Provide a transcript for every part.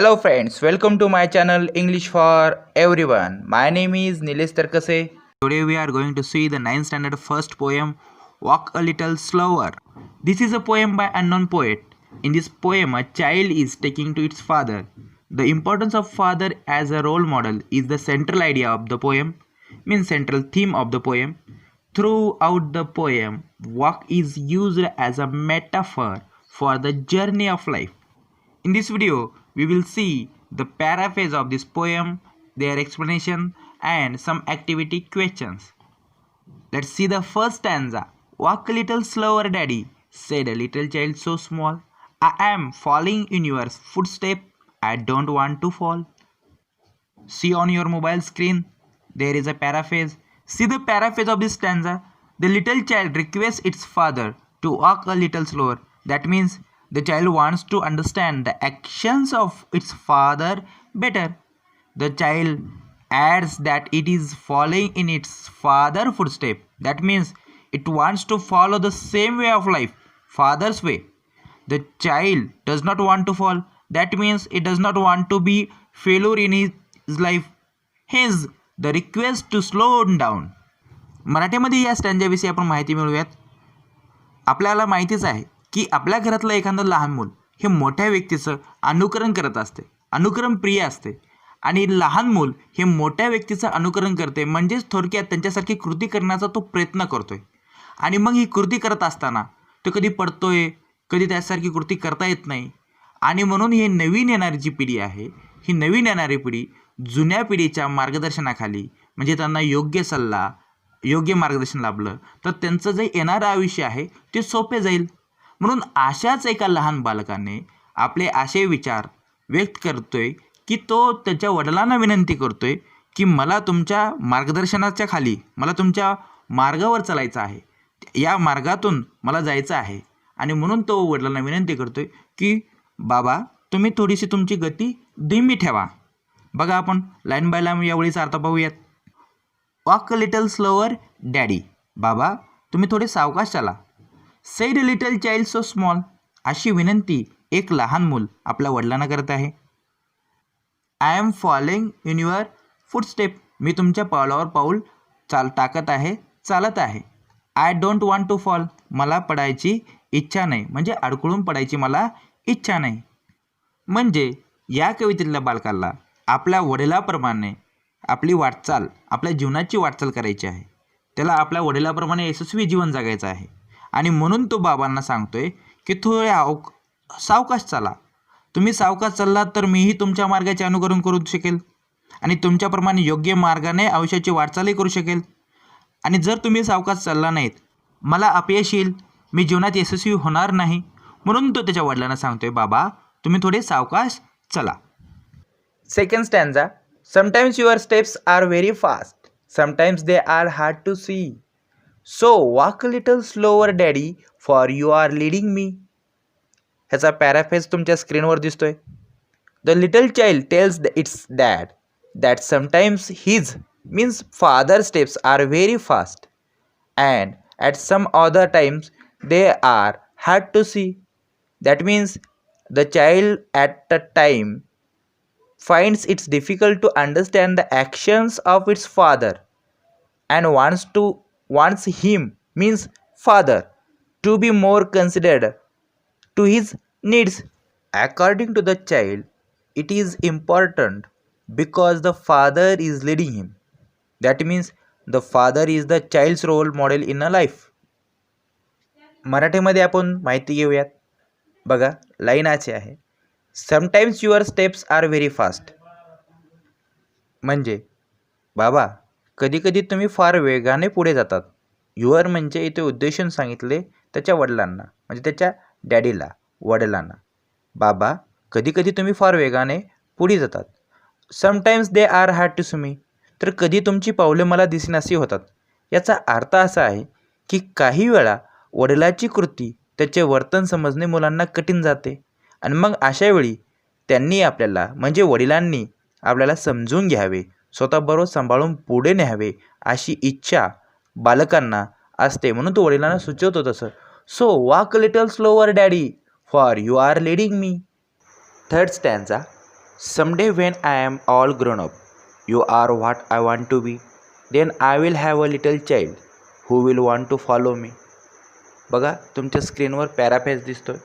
Hello friends, welcome to my channel English for Everyone. My name is Nilesh Tarkase. Today we are going to see the 9th standard first poem, Walk a Little Slower. This is a poem by unknown poet. In this poem, a child is taking to its father. The importance of father as a role model is the central idea of the poem, means central theme of the poem. Throughout the poem, walk is used as a metaphor for the journey of life. In this video, we will see the paraphrase of this poem, their explanation, and some activity questions. Let's see the first stanza. Walk a little slower, daddy, said a little child so small. I am following in your footstep. I don't want to fall. See on your mobile screen, there is a paraphrase. See the paraphrase of this stanza. The little child requests its father to walk a little slower. That means the child wants to understand the actions of its father better. The child adds that it is following in its father's footstep. That means it wants to follow the same way of life, father's way. The child does not want to fall. That means it does not want to be failure in his life. Hence, the request to slow down. मराठीमध्ये या स्टँजाविषयी आपण माहिती मिळवूयात. आपल्याला माहितीच आहे की आपल्या घरातलं एखादं लहान मूल हे मोठ्या व्यक्तीचं अनुकरण करत असते, अनुकरण प्रिय असते आणि लहान मूल हे मोठ्या व्यक्तीचं अनुकरण करते, म्हणजेच थोडक्यात त्यांच्यासारखी कृती करण्याचा तो प्रयत्न करतोय. आणि मग ही कृती करत असताना तो कधी पडतोय, कधी त्यासारखी कृती करता येत नाही. आणि म्हणून ही नवीन येणारी जी पिढी आहे, ही नवीन येणारी पिढी जुन्या पिढीच्या मार्गदर्शनाखाली, म्हणजे त्यांना योग्य सल्ला, योग्य मार्गदर्शन लाभलं तर त्यांचं जे येणारं आयुष्य आहे ते सोपे जाईल. म्हणून अशाच एका लहान बालकाने आपले असे विचार व्यक्त करतोय की तो त्याच्या वडिलांना विनंती करतोय की मला तुमच्या मार्गदर्शनाच्या खाली, मला तुमच्या मार्गावर चालायचं आहे, या मार्गातून मला जायचं आहे. आणि म्हणून तो वडिलांना विनंती करतोय की बाबा तुम्ही थोडीशी तुमची गती धीमी ठेवा. बघा आपण लाईन बाय लाईन यावेळीचा अर्थ पाहूयात. Walk a little slower daddy, बाबा तुम्ही थोडे सावकाश चाला. Said a little child so small, अशी विनंती एक लहान मूल आपल्या वडिलांना करत आहे. I am following in your footstep, मी तुमच्या पावलावर पाऊल टाकत आहे, चालत आहे. I don't want to fall, मला पडायची इच्छा नाही, म्हणजे अडकळून पडायची मला इच्छा नाही. म्हणजे या कवितेतल्या बालकाला आपल्या वडिलाप्रमाणे आपली वाटचाल, आपल्या जीवनाची वाटचाल करायची आहे. त्याला आपल्या वडिलाप्रमाणे यशस्वी जीवन जगायचं आहे. आणि म्हणून तो बाबांना सांगतोय की थोडे सावकाश चाला. तुम्ही सावकाश चाललात तर मीही तुमच्या मार्गाचे अनुकरण करू शकेल आणि तुमच्याप्रमाणे योग्य मार्गाने आयुष्याची वाटचालही करू शकेल. आणि जर तुम्ही सावकाश चालला नाहीत, मला अपयश येईल, मी जीवनात यशस्वी होणार नाही. म्हणून तो त्याच्या वडिलांना सांगतोय बाबा तुम्ही थोडे सावकाश चला. Second stanza. Sometimes your steps are very fast, sometimes they are hard to see. So walk a little slower daddy for you are leading me. ह्याचा पॅराफ्रेज तुमच्या स्क्रीनवर दिसतोय. The little child tells its dad that sometimes his means father steps are very fast and at some other times they are hard to see. That means the child at a time finds it difficult to understand the actions of its father and wants him means father to be more considered to his needs. According to the child, it is important because the father is leading him. That means the father is the child's role model in a life. मराठीमध्ये आपण माहिती घेऊयात. बघा line अशी आहे. Sometimes your steps are very fast, म्हणजे बाबा कधीकधी तुम्ही फार वेगाने पुढे जातात. युअर म्हणजे इथे उद्देशून सांगितले त्याच्या वडिलांना, म्हणजे त्याच्या डॅडीला, वडिलांना. बाबा कधीकधी तुम्ही फार वेगाने पुढे जातात. Sometimes they are hard to see me, तर कधी तुमची पावले मला दिसेनाशी होतात. याचा अर्थ असा आहे की काही वेळा वडिलाची कृती, त्याचे वर्तन समजणे मुलांना कठीण जाते. आणि मग अशावेळी त्यांनी आपल्याला, म्हणजे वडिलांनी आपल्याला समजून घ्यावे, स्वतःबरोबर सांभाळून पुढे न्यावे अशी इच्छा बालकांना असते. म्हणून तो वडिलांना सुचवतो तसं. So walk a little slower daddy for you are leading me. Third stanza. Someday when I am all grown up, you are what I want to be. Then I will have a little child who will want to follow me. बघा तुमच्या स्क्रीनवर पॅराफेज दिसतोय.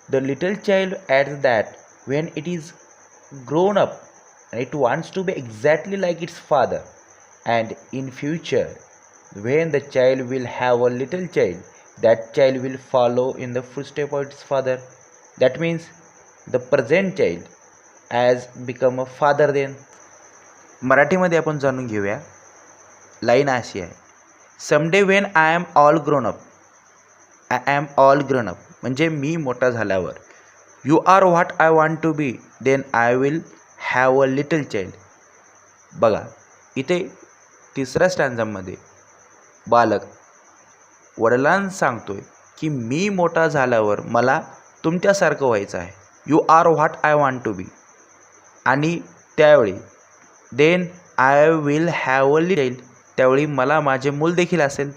The little child adds that when it is grown up and it wants to be exactly like its father, and in future when the child will have a little child, that child will follow in the footsteps of its father. That means the present child has become a father then. मराठीमध्ये आपण जाणून घेऊया. Line अशी आहे, someday when I am all grown up. I am all grown up म्हणजे मी मोठा झाल्यावर. You are what I want to be, then I will have a little child. बघा इथे तिसऱ्या स्टँजामध्ये बालक वडिलांना सांगतोय की मी मोठा झाल्यावर मला तुमच्यासारखं व्हायचं आहे. You are what I want to be. आणि त्यावेळी then I will have a little child, त्यावेळी मला माझे मूल देखील असेल.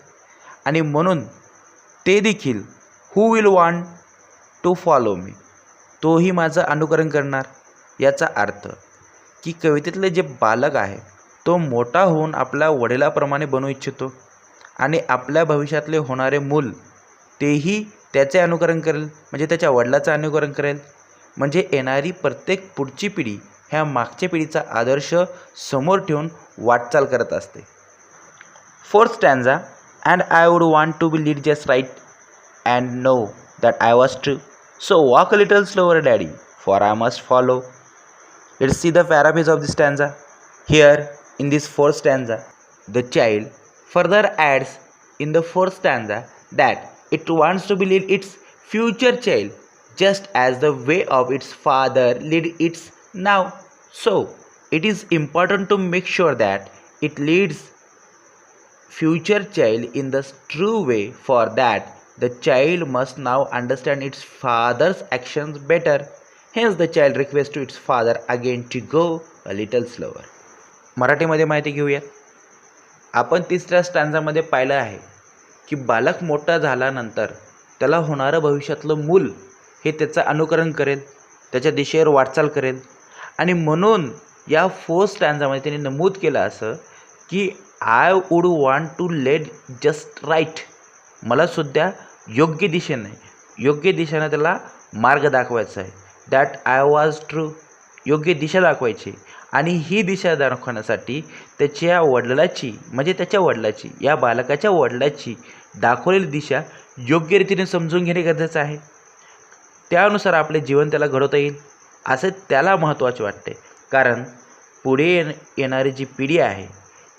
आणि म्हणून ते देखील who will want to follow me, तोही माझं अनुकरण करणार. याचा अर्थ की कवितेतले जे बालक आहे तो मोठा होऊन आपल्या वडिलाप्रमाणे बनू इच्छितो आणि आपल्या भविष्यातले होणारे मूल तेही त्याचे अनुकरण करेल, म्हणजे त्याच्या वडिलाचं अनुकरण करेल. म्हणजे येणारी प्रत्येक पुढची पिढी ह्या मागच्या पिढीचा आदर्श समोर ठेवून वाटचाल करत असते. Fourth stanza, and I would want to be lead just right and know that I was true, so walk a little slower daddy for I must follow. Let's see the paraphrase of the stanza. Here in this fourth stanza, the child further adds in the fourth stanza that it wants to be lead its future child just as the way of its father lead its now. So it is important to make sure that it leads future child in the true way. For that the child must now understand its father's actions better. Hence the child requests to its father again to go a little slower. मराठीमध्ये माहिती घेऊयात. आपण तिसऱ्या स्टँजामध्ये पाहिलं आहे की बालक मोठा झाल्यानंतर त्याला होणारं भविष्यातलं मूल हे त्याचं अनुकरण करेल, त्याच्या दिशेवर वाटचाल करेल. आणि म्हणून या फोर्थ स्टँजामध्ये त्यांनी नमूद केलं असं की I would want to lead just right, मलासुद्धा योग्य दिशेनं त्याला मार्ग दाखवायचा आहे. दॅट आय वॉज ट्रू, योग्य दिशा दाखवायची. आणि ही दिशा दाखवण्यासाठी त्याच्या वडिलाची या बालकाच्या वडिलाची दाखवलेली दिशा योग्य रीतीने समजून घेणे गरजेचं आहे. त्यानुसार आपले जीवन त्याला घडवता येईल असे त्याला महत्त्वाचे वाटते. कारण पुढे येणारी जी पिढी आहे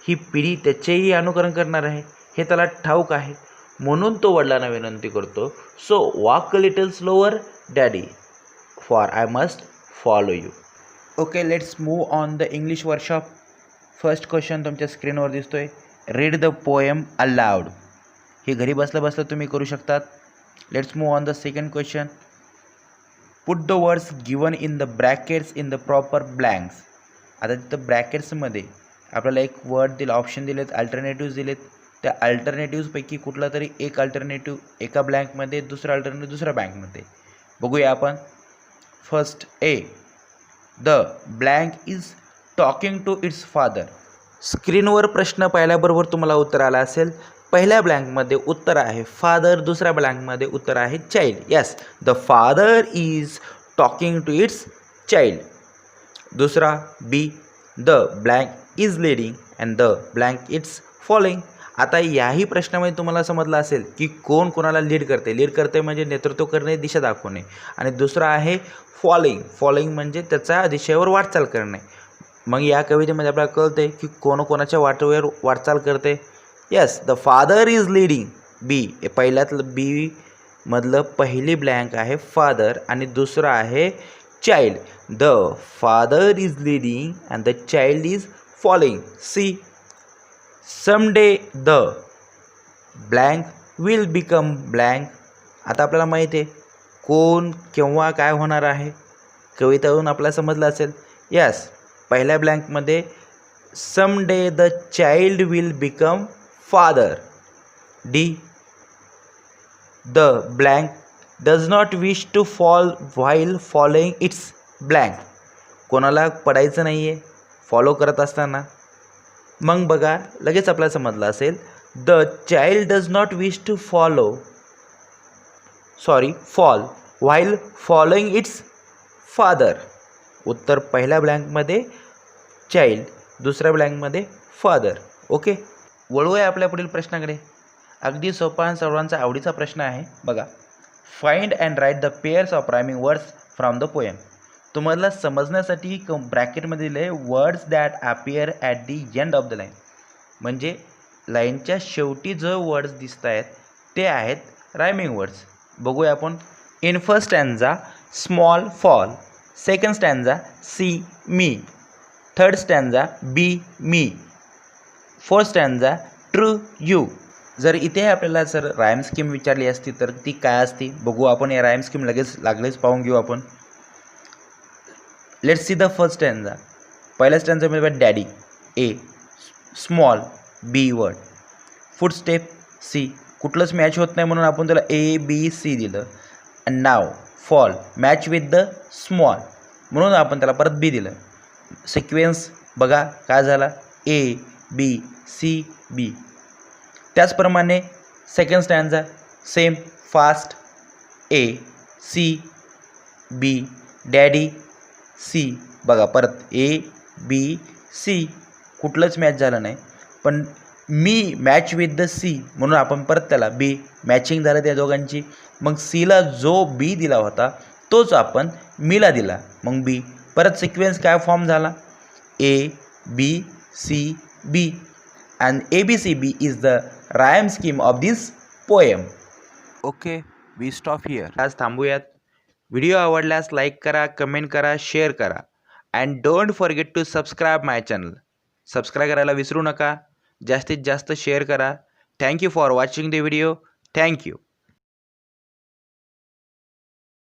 ही पिढी त्याचेही अनुकरण करणार आहे हे त्याला ठाऊक आहे. म्हणून तो वडिलांना विनंती करतो, so walk a little slower daddy for I must follow you. Okay, let's move on the English workshop. First question तुमच्या स्क्रीनवर दिसतोय, रीड द पोएम अलाउड. हे घरी बसल्या तुम्ही करू शकतात. Let's move on the second question, put the words given in the brackets in the proper blanks. आता तिथं ब्रॅकेट्समध्ये आपल्याला एक वर्ड ऑप्शन दिलेत, अल्टरनेटिव्ज दिलेत. त्या अल्टरनेटिव्जपैकी कुठला तरी एक अल्टरनेटिव्ह एका ब्लँकमध्ये, दुसरा अल्टरनेटिव्ह दुसऱ्या बँकमध्ये. बघूया आपण. First A, the blank is talking to its father. स्क्रीनवर प्रश्न पाहिल्याबरोबर तुम्हाला उत्तर आलं असेल. पहिल्या ब्लँकमध्ये उत्तर आहे फादर, दुसऱ्या ब्लँकमध्ये उत्तर आहे child. Yes, the father is talking to its child. दुसरा B, the blank is leading and the blank its following. आता याही प्रश्नामध्ये तुम्हाला समजलं असेल की कोण कोणाला लीड करते म्हणजे नेतृत्व करणे, दिशा दाखवणे. आणि दुसरा आहे फॉलोइंग म्हणजे त्याच्या दिशेवर वाटचाल करणे. मग या कवितेमध्ये आपल्याला कळते की कोण कोणाच्या वाटेवर वाटचाल करते. Yes, the father is leading. B, पहिल्यातलं बी मधलं पहिली ब्लँक आहे फादर आणि दुसरं आहे child. The father is leading and the child is following. C, someday the blank will become blank. आता आपल्याला माहिती आहे कोण केव्हा काय होणार आहे, कवितेवरून आपल्याला समजलं असेल. यस, पहिल्या ब्लँकमध्ये someday the child will become father. D, the blank does not wish to fall while following its blank. कोणाला पडायचं नाही आहे फॉलो करत असताना. मग बघा लगेच आपल्याला समजलं असेल, the child does not wish to fall while following its father. उत्तर पहिल्या ब्लँकमध्ये चाइल्ड, दुसऱ्या ब्लँकमध्ये फादर. ओके, वळूया आपल्या पुढील प्रश्नाकडे. अगदी सोपा आणि सर्वांचा आवडीचा प्रश्न आहे बघा. Find and write the pairs of rhyming words from the poem. तुम्हाला समजण्यासाठी ब्रॅकेटमध्ये दिले words that appear at the end of the line. म्हणजे लाईनच्या शेवटी जो वर्ड्स दिसत आहेत ते आहेत रायमिंग वर्ड्स. बघूया आपण. In first stanza small fall, second stanza see me, third stanza be me, fourth stanza true you. जर इथे आपल्याला जर रायम स्कीम विचारली असती तर ती काय असती बघू आपण. या रायम स्कीम लागलेच पाहून घेऊ आपण. Let's see the first stanza. पहिल्या स्टॅन्झामध्ये daddy A, small B word, foot step C. कुठलंच मॅच होत नाही म्हणून आपण त्याला ए बी सी दिलं. And now fall match with the small म्हणून आपण त्याला परत बी दिलं. सिक्वेन्स बघा काय झाला, ए बी सी बी. त्याचप्रमाणे second stanza same fast A C B daddy C. बघा परत ए बी सी, कुठलंच मॅच झालं नाही. पण मी मॅच विथ द सी म्हणून आपण परत त्याला बी मॅचिंग झालं त्या दोघांची. मग सीला जो बी दिला होता तोच आपण मीला दिला, मग बी. परत सिक्वेन्स काय फॉर्म झाला, A B C B. and ABCB is the rhyme scheme of this poem. Okay, we stop here. आज थांबूयात. व्हिडिओ आवडल्यास लाईक करा, कमेंट करा, शेअर करा. And don't forget to subscribe my channel. Subscribe करायला विसरू नका. जास्तीत जास्त शेअर करा. Thank you for watching the video. Thank you.